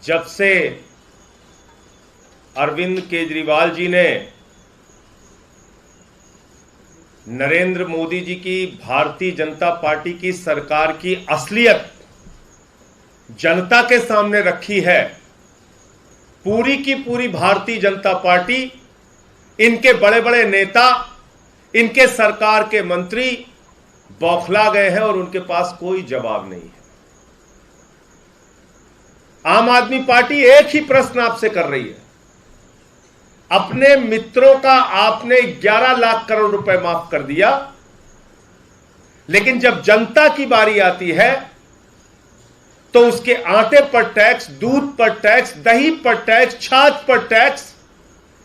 जब से अरविंद केजरीवाल जी ने नरेंद्र मोदी जी की भारतीय जनता पार्टी की सरकार की असलियत जनता के सामने रखी है, पूरी की पूरी भारतीय जनता पार्टी, इनके बड़े बड़े नेता, इनके सरकार के मंत्री बौखला गए हैं और उनके पास कोई जवाब नहीं है। आम आदमी पार्टी एक ही प्रश्न आपसे कर रही है, अपने मित्रों का आपने 11 लाख करोड़ रुपए माफ कर दिया, लेकिन जब जनता की बारी आती है तो उसके आटे पर टैक्स, दूध पर टैक्स, दही पर टैक्स, छाछ पर टैक्स,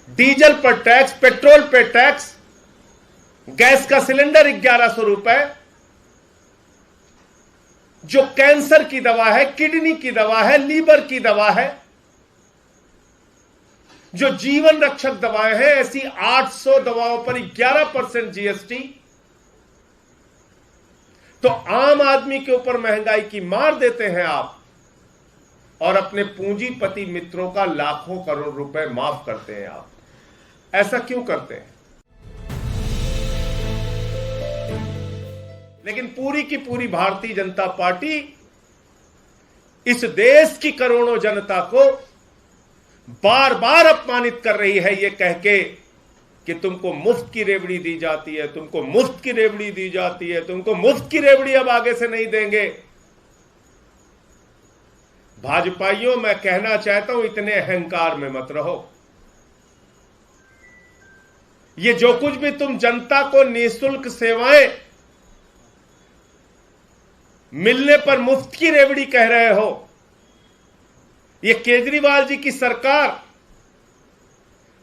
डीजल पर टैक्स, पेट्रोल पर टैक्स, गैस का सिलेंडर 1100 रुपए, जो कैंसर की दवा है, किडनी की दवा है, लीवर की दवा है, जो जीवन रक्षक दवाएं हैं, ऐसी 800 दवाओं पर 11% जीएसटी। तो आम आदमी के ऊपर महंगाई की मार देते हैं आप और अपने पूंजीपति मित्रों का लाखों करोड़ रुपए माफ करते हैं आप। ऐसा क्यों करते हैं? लेकिन पूरी की पूरी भारतीय जनता पार्टी इस देश की करोड़ों जनता को बार बार अपमानित कर रही है, यह कह के कि तुमको मुफ्त की रेवड़ी दी जाती है, तुमको मुफ्त की रेवड़ी दी जाती है, तुमको मुफ्त की रेवड़ी अब आगे से नहीं देंगे। भाजपाइयों, मैं कहना चाहता हूं, इतने अहंकार में मत रहो। ये जो कुछ भी तुम जनता को निःशुल्क सेवाएं मिलने पर मुफ्त की रेवड़ी कह रहे हो, ये केजरीवाल जी की सरकार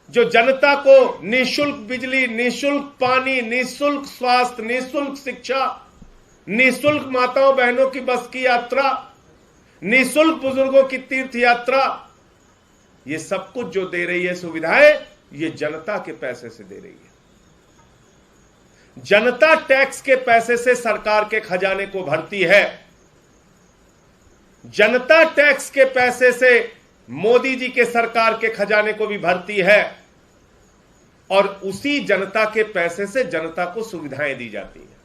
जो जनता को निःशुल्क बिजली, निःशुल्क पानी, निःशुल्क स्वास्थ्य, निःशुल्क शिक्षा, निःशुल्क माताओं बहनों की बस की यात्रा, निःशुल्क बुजुर्गों की तीर्थ यात्रा, ये सब कुछ जो दे रही है सुविधाएं, ये जनता के पैसे से दे रही है। जनता टैक्स के पैसे से सरकार के खजाने को भरती है, जनता टैक्स के पैसे से मोदी जी के सरकार के खजाने को भी भरती है और उसी जनता के पैसे से जनता को सुविधाएं दी जाती है।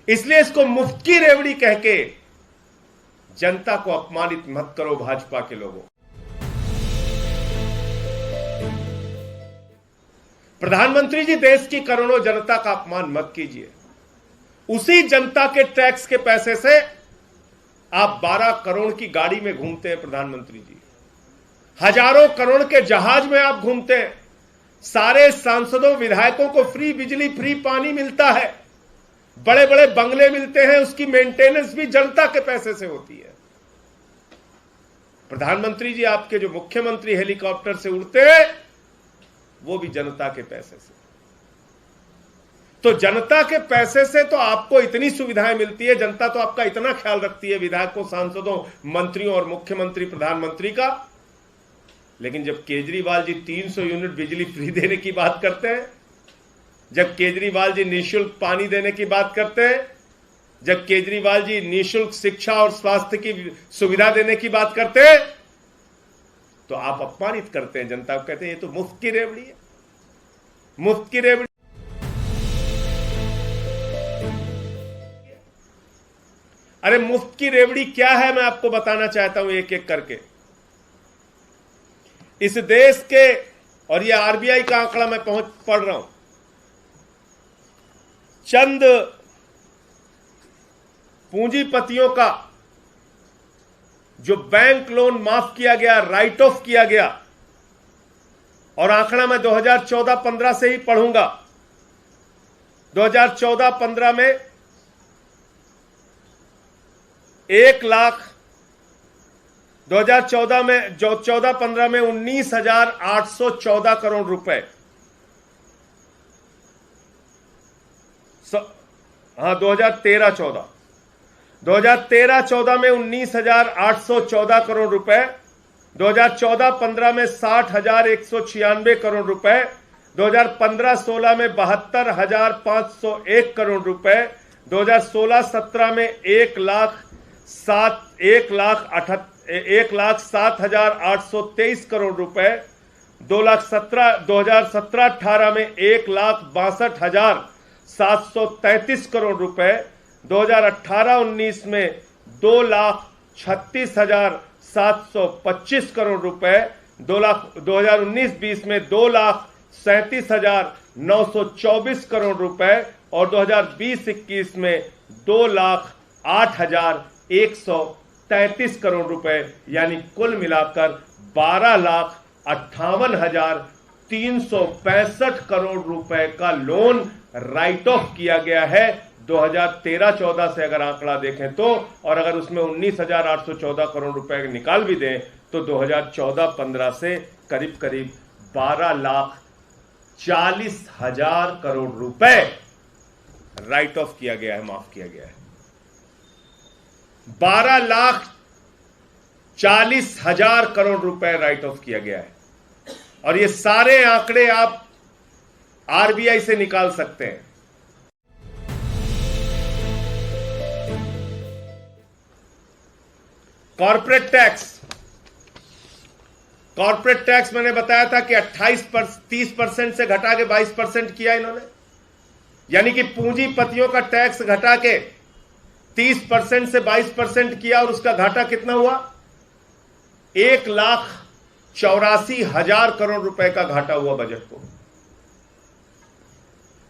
इसलिए इसको मुफ्त की रेवड़ी कह के जनता को अपमानित मत करो भाजपा के लोगों। प्रधानमंत्री जी, देश की करोड़ों जनता का अपमान मत कीजिए। उसी जनता के टैक्स के पैसे से आप 12 करोड़ की गाड़ी में घूमते हैं प्रधानमंत्री जी, हजारों करोड़ के जहाज में आप घूमते हैं, सारे सांसदों विधायकों को फ्री बिजली, फ्री पानी मिलता है, बड़े बड़े बंगले मिलते हैं, उसकी मेंटेनेंस भी जनता के पैसे से होती है। प्रधानमंत्री जी, आपके जो मुख्यमंत्री हेलीकॉप्टर से उड़ते हैं वो भी जनता के पैसे से। तो जनता के पैसे से तो आपको इतनी सुविधाएं मिलती है, जनता तो आपका इतना ख्याल रखती है, विधायकों, सांसदों, मंत्रियों और मुख्यमंत्री, प्रधानमंत्री का। लेकिन जब केजरीवाल जी 300 यूनिट बिजली फ्री देने की बात करते हैं, जब केजरीवाल जी निःशुल्क पानी देने की बात करते हैं, जब केजरीवाल जी निःशुल्क शिक्षा और स्वास्थ्य की सुविधा देने की बात करते हैं, तो आप अपमानित करते हैं जनता को, कहते हैं ये तो मुफ्त की रेवड़ी है, मुफ्त की रेवड़ी। अरे मुफ्त की रेवड़ी क्या है, मैं आपको बताना चाहता हूं एक एक करके। इस देश के, और ये आरबीआई का आंकड़ा मैं पढ़ रहा हूं, चंद पूंजीपतियों का जो बैंक लोन माफ किया गया, राइट ऑफ किया गया, और आंकड़ा मैं 2014-15 से ही पढ़ूंगा। 2014-15 में 1 लाख, 2014 में, जो 14-15 में 19,814 करोड़ रुपए, हाँ 2013-14 में 19,814 करोड़ रुपए, 2014-15 में 60,196 करोड़ रुपए, 2015-16 में 72,501 करोड़ रुपए, 2016-17 में 1,08,1 1,07,823 करोड़ रुपए, 2017-18 में 1,62,733 करोड़ रुपए, 2018-19 में 2,36,725 करोड़ रुपए, 2019-20 में 2,37,924 करोड़ रुपए और 2020-21 में 2,08,133 करोड़ रुपए, यानी कुल मिलाकर 12,58,365 करोड़ रुपए का लोन राइट ऑफ किया गया है 2013-14 से अगर आंकड़ा देखें तो, और अगर उसमें 19,814 करोड़ रुपए निकाल भी दें तो 2014-15 से करीब करीब 12,40,000 करोड़ रुपए राइट ऑफ किया गया है, माफ किया गया है। 12,40,000 करोड़ रुपए राइट ऑफ किया गया है, और ये सारे आंकड़े आप आरबीआई से निकाल सकते हैं। कॉर्पोरेट टैक्स मैंने बताया था कि 30% से घटा के 22% किया इन्होंने, यानी कि पूंजीपतियों का टैक्स घटा के 30% से 22% किया, और उसका घाटा कितना हुआ? 1,84,000 करोड़ रुपए का घाटा हुआ बजट को।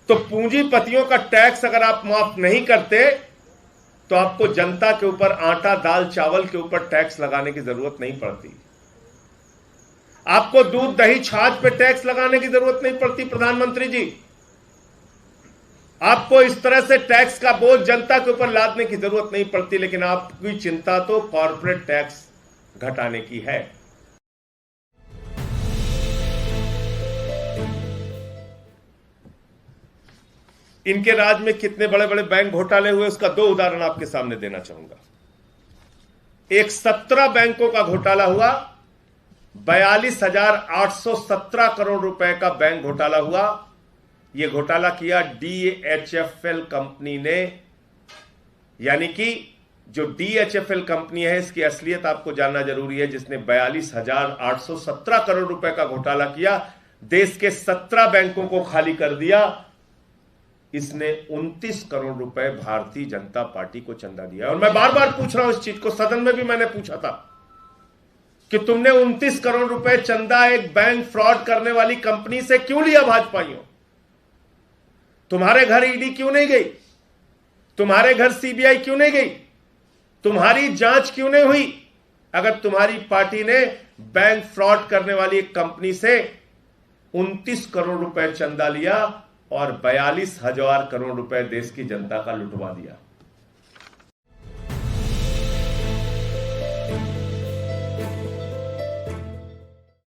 तो पूंजीपतियों का टैक्स अगर आप माफ नहीं करते तो आपको जनता के ऊपर आटा दाल चावल के ऊपर टैक्स लगाने की जरूरत नहीं पड़ती, आपको दूध दही छाछ पे टैक्स लगाने की जरूरत नहीं पड़ती। प्रधानमंत्री जी, आपको इस तरह से टैक्स का बोझ जनता के ऊपर लादने की जरूरत नहीं पड़ती, लेकिन आपकी चिंता तो कॉर्पोरेट टैक्स घटाने की है। इनके राज में कितने बड़े बड़े बैंक घोटाले हुए उसका 2 उदाहरण आपके सामने देना चाहूंगा। एक 17 बैंकों का घोटाला हुआ, 42,817 करोड़ रुपए का बैंक घोटाला हुआ। यह घोटाला किया DHFL कंपनी ने, यानी कि जो DHFL कंपनी है इसकी असलियत आपको जानना जरूरी है, जिसने 42,817 करोड़ रुपए का घोटाला किया, देश के 17 बैंकों को खाली कर दिया। इसने 29 करोड़ रुपए भारतीय जनता पार्टी को चंदा दिया। और मैं बार बार पूछ रहा हूं इस चीज को, सदन में भी मैंने पूछा था कि तुमने 29 करोड़ रुपए चंदा एक बैंक फ्रॉड करने वाली कंपनी से क्यों लिया भाजपाइयों? तुम्हारे घर ईडी क्यों नहीं गई? तुम्हारे घर सीबीआई क्यों नहीं गई? तुम्हारी जांच क्यों नहीं हुई? अगर तुम्हारी पार्टी ने बैंक फ्रॉड करने वाली एक कंपनी से 29 करोड़ रुपए चंदा लिया और 42,000 करोड़ रुपए देश की जनता का लुटवा दिया।